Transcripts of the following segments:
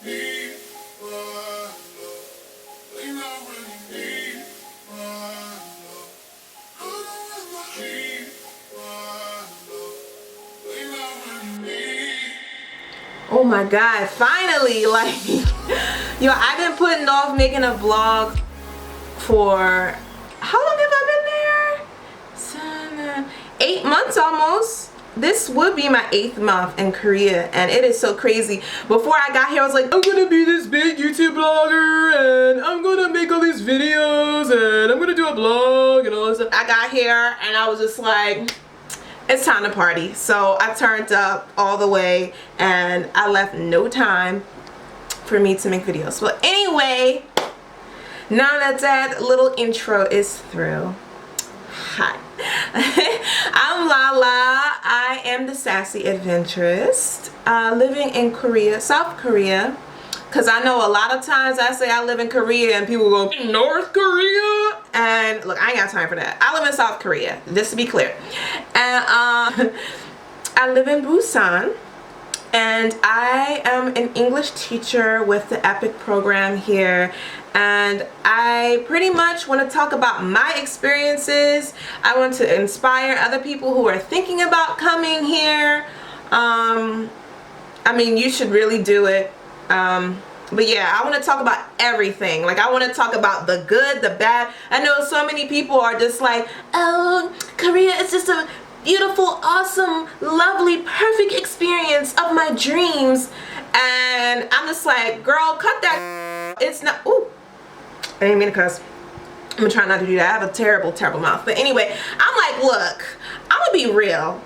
Oh my god, finally, like, yo, I've been putting off making a vlog for, how long have I been there? 8 months almost. This would be my 8th month in Korea, and it is so crazy. Before I got here, I was like, I'm gonna be this big YouTube blogger, and I'm gonna make all these videos, and I'm gonna do a blog, and all this stuff. I got here, and I was just like, it's time to party. So I turned up all the way, and I left no time for me to make videos. But anyway, now that that little intro is through, hi. I'm Lala. I am the Sassy Adventurist, living in Korea, South Korea. Because I know a lot of times I say I live in Korea and people go, North Korea? And look, I ain't got time for that. I live in South Korea, just to be clear. And I live in Busan. And I am an English teacher with the EPIC program here. And I pretty much want to talk about my experiences. I want to inspire other people who are thinking about coming here. I mean, you should really do it. But yeah, I want to talk about everything. Like, I want to talk about the good, the bad. I know so many people are just like, oh, Korea is just a beautiful, awesome, lovely, perfect experience of my dreams. And I'm just like, girl, cut that. It's not, ooh, I didn't mean to cuss. I'm gonna try not to do that. I have a terrible, terrible mouth. But anyway, I'm like, look, I'm gonna be real.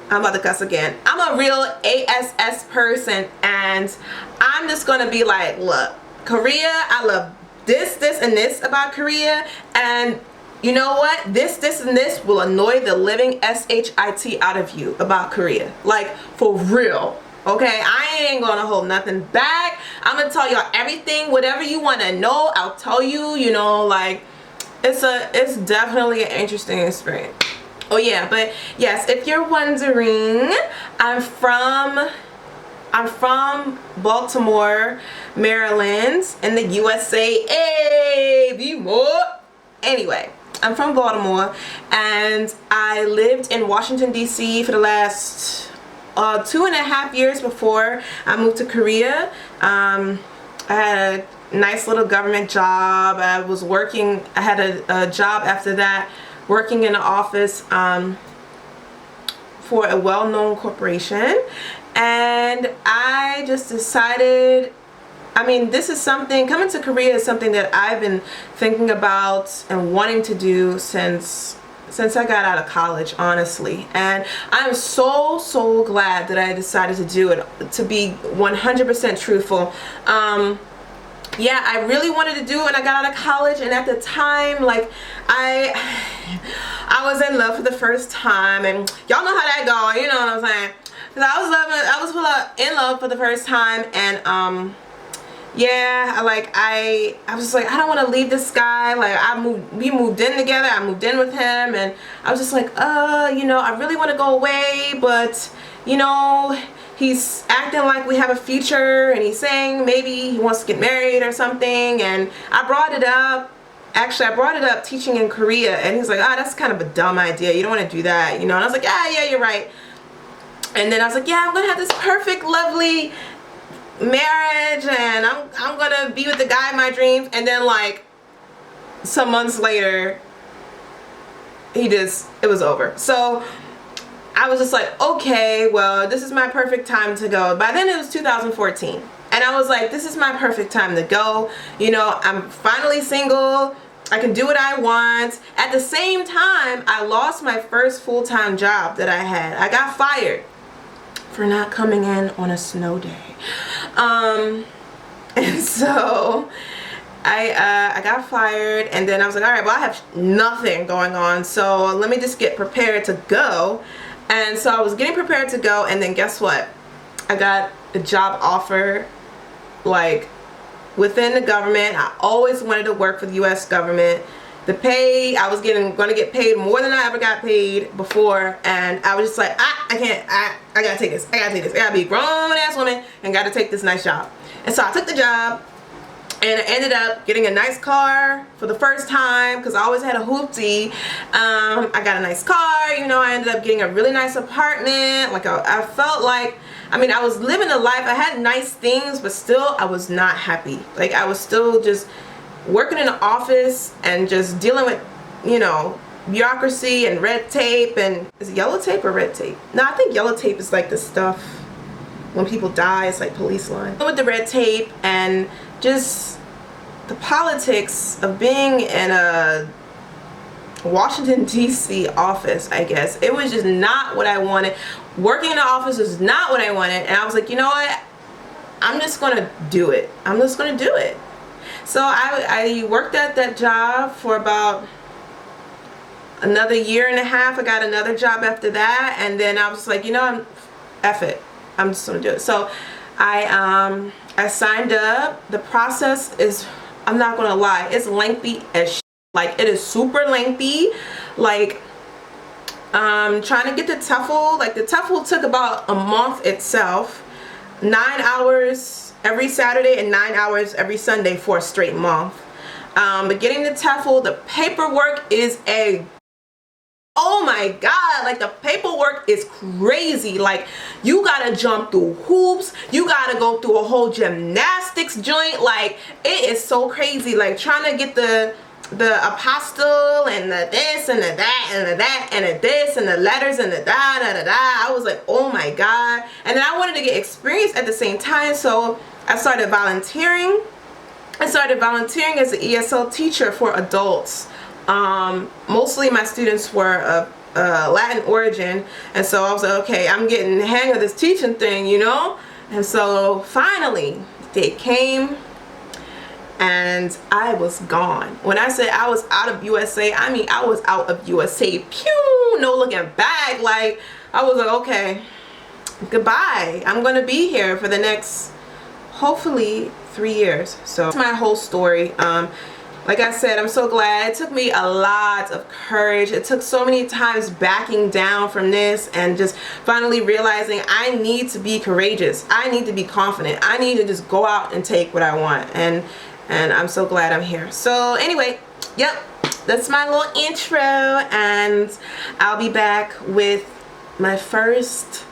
I'm about to cuss again. I'm a real ASS person, and I'm just gonna be like, look, Korea, I love this, and this about Korea, and you know what? This, and this will annoy the living SHIT out of you about Korea. Like, for real. Okay, I ain't gonna hold nothing back. I'm gonna tell y'all everything, whatever you wanna know, I'll tell you, you know, like, it's definitely an interesting experience. Oh yeah, but yes, if you're wondering, I'm from Baltimore, Maryland, in the USA. Hey, be more. Anyway, I'm from Baltimore, and I lived in Washington, D.C. for the last 2.5 years before I moved to Korea. I had a nice little government job. I had a job after that, working in an office for a well-known corporation, and I just decided, I mean, this is something, coming to Korea is something that I've been thinking about and wanting to do since I got out of college, honestly. And I'm so glad that I decided to do it, to be 100% truthful. Yeah, I really wanted to do it when I got out of college, and at the time, like, I was in love for the first time, and y'all know how that go, you know what I'm saying? Because I was in love for the first time, and yeah, like, I was just like, I don't want to leave this guy. Like, we moved in together, I moved in with him, and I was just like, you know, I really want to go away, but, you know, he's acting like we have a future, and he's saying maybe he wants to get married or something. And I brought it up. Actually, I brought it up teaching in Korea, and he's like, that's kind of a dumb idea. You don't want to do that, you know. And I was like, yeah, you're right. And then I was like, yeah, I'm gonna have this perfect, lovely marriage, and I'm gonna be with the guy of my dreams. And then, like, some months later, it was over. So I was just like, okay, well, this is my perfect time to go. By then it was 2014. And I was like, this is my perfect time to go. You know, I'm finally single. I can do what I want. At the same time, I lost my first full-time job that I had. I got fired for not coming in on a snow day. And so I got fired, and then I was like, all right, well, I have nothing going on, so let me just get prepared to go. And so I was getting prepared to go, and then guess what? I got a job offer, like, within the government. I always wanted to work for the U.S. government, The pay, I was gonna get paid more than I ever got paid before, and I was just like, I can't, I gotta take this, I gotta be a grown ass woman and gotta take this nice job. And so I took the job, and I ended up getting a nice car for the first time, because I always had a hoopty. I got a nice car, you know. I ended up getting a really nice apartment. Like I felt like, I mean, I was living a life, I had nice things, but still I was not happy. Like I was still just working in an office and just dealing with, you know, bureaucracy and red tape. And is it yellow tape or red tape? No, I think yellow tape is like the stuff when people die, it's like police line. With the red tape and just the politics of being in a Washington DC office, I guess. It was just not what I wanted. Working in the office was not what I wanted, and I was like, you know what? I'm just gonna do it. I'm just gonna do it. So I worked at that job for about another year and a half. I got another job after that, and then I was like, you know, F it. I'm just gonna do it. So I signed up. The process is, I'm not gonna lie, it's lengthy as shit. Like it is super lengthy. Like trying to get the TOEFL, like the TOEFL took about a month itself. 9 hours every Saturday and 9 hours every Sunday for a straight month. But getting the TOEFL, the paperwork is oh my god, like the paperwork is crazy. Like you gotta jump through hoops, you gotta go through a whole gymnastics joint. Like it is so crazy. Like trying to get the apostille and the this and the that and the that and the this and the letters and the da da da da. I was like, oh my god. And then I wanted to get experience at the same time, so I started volunteering. I started volunteering as an ESL teacher for adults. Mostly my students were of Latin origin, and so I was like, okay, I'm getting the hang of this teaching thing, you know. And so finally they came, and I was gone. When I said I was out of USA, I mean I was out of USA. Pew, no looking back. Like I was like, okay, goodbye. I'm gonna be here for the next, hopefully, 3 years. So that's my whole story. Like I said, I'm so glad. It took me a lot of courage. It took so many times backing down from this and just finally realizing I need to be courageous. I need to be confident. I need to just go out and take what I want. And I'm so glad I'm here. So anyway, yep, that's my little intro, and I'll be back with my first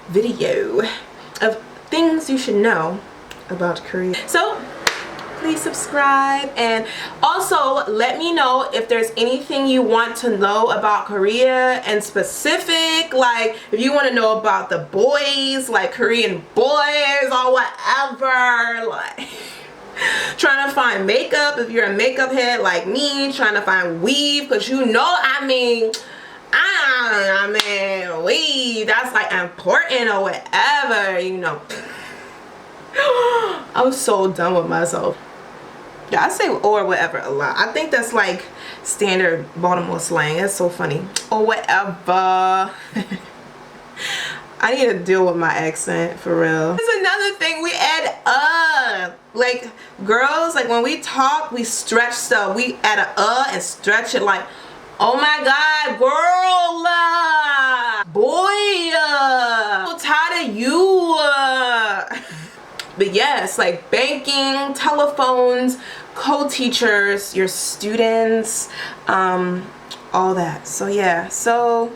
video of things you should know about Korea. So please subscribe, and also let me know if there's anything you want to know about Korea and specific, like if you want to know about the boys, like Korean boys or whatever, like trying to find makeup if you're a makeup head like me, trying to find weave, because you know, I mean weave, that's like important or whatever, you know. I'm so done with myself. Yeah, I say or whatever a lot. I think that's like standard Baltimore slang. That's so funny. Or whatever. I need to deal with my accent for real. There's another thing we add up. Like girls, like when we talk, we stretch stuff. We add a and stretch it like, oh my god, girl, boy, I'm so tired of you. But yes, like banking, telephones, co-teachers, your students, all that. So yeah, so